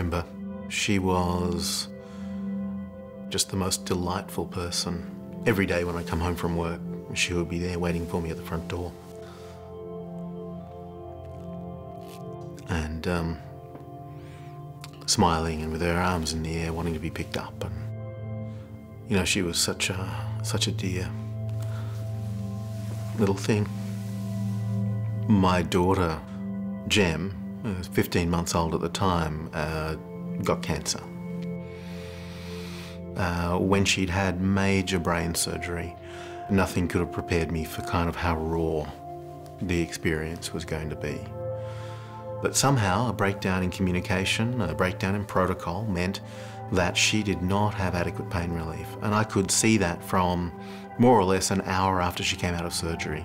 remember. She was just the most delightful person. Every day when I come home from work, she would be there waiting for me at the front door. And smiling and with her arms in the air, wanting to be picked up. And you know, she was such a dear little thing. My daughter, Jem, who was 15 months old at the time, got cancer. When she'd had major brain surgery, nothing could have prepared me for kind of how raw the experience was going to be. But somehow a breakdown in communication, a breakdown in protocol meant that she did not have adequate pain relief. And I could see that from more or less an hour after she came out of surgery.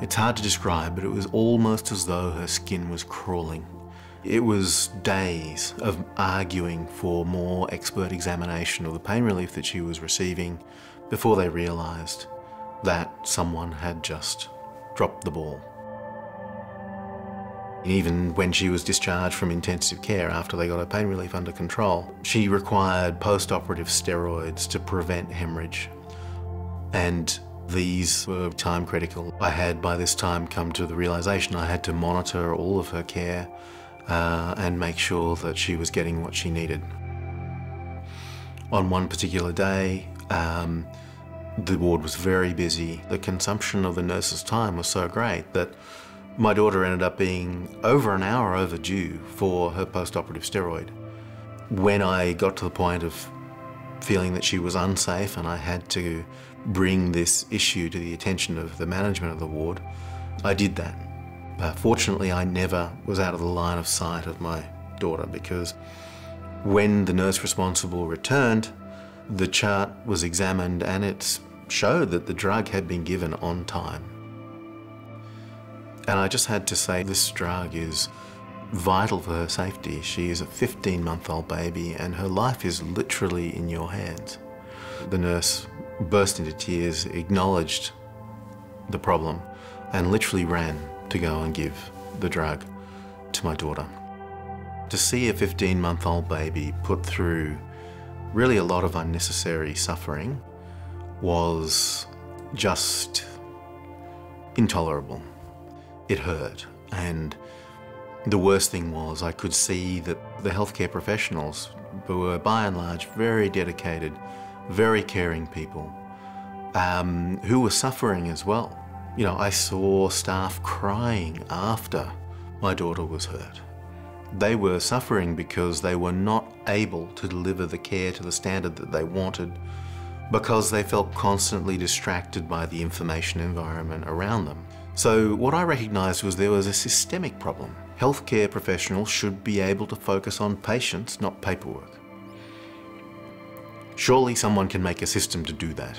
It's hard to describe, but it was almost as though her skin was crawling. It was days of arguing for more expert examination of the pain relief that she was receiving before they realised that someone had just dropped the ball. Even when she was discharged from intensive care after they got her pain relief under control, she required post-operative steroids to prevent hemorrhage. And these were time critical. I had by this time come to the realisation I had to monitor all of her care and make sure that she was getting what she needed. On one particular day, the ward was very busy. The consumption of the nurse's time was so great that my daughter ended up being over an hour overdue for her post-operative steroid. When I got to the point of feeling that she was unsafe and I had to bring this issue to the attention of the management of the ward, I did that. Fortunately, I never was out of the line of sight of my daughter, because when the nurse responsible returned, the chart was examined and it showed that the drug had been given on time. And I just had to say, this drug is vital for her safety. She is a 15-month-old baby and her life is literally in your hands. The nurse burst into tears, acknowledged the problem, and literally ran to go and give the drug to my daughter. To see a 15-month-old baby put through really a lot of unnecessary suffering was just intolerable. It hurt, and the worst thing was I could see that the healthcare professionals, who were by and large very dedicated, very caring people, who were suffering as well. You know, I saw staff crying after my daughter was hurt. They were suffering because they were not able to deliver the care to the standard that they wanted, because they felt constantly distracted by the information environment around them. So what I recognised was there was a systemic problem. Healthcare professionals should be able to focus on patients, not paperwork. Surely someone can make a system to do that.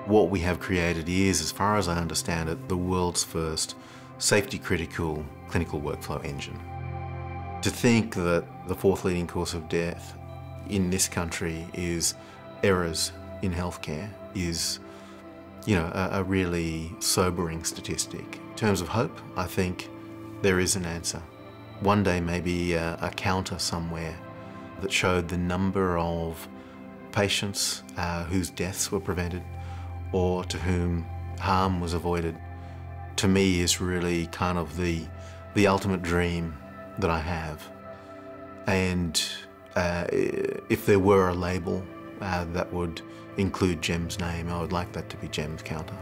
What we have created is, as far as I understand it, the world's first safety-critical clinical workflow engine. To think that the fourth leading cause of death in this country is errors in healthcare is, you know, a really sobering statistic. In terms of hope, I think there is an answer. One day maybe a counter somewhere that showed the number of patients whose deaths were prevented or to whom harm was avoided, to me is really kind of the ultimate dream that I have. And if there were a label that would include Jem's name, I would like that to be Jem's counter.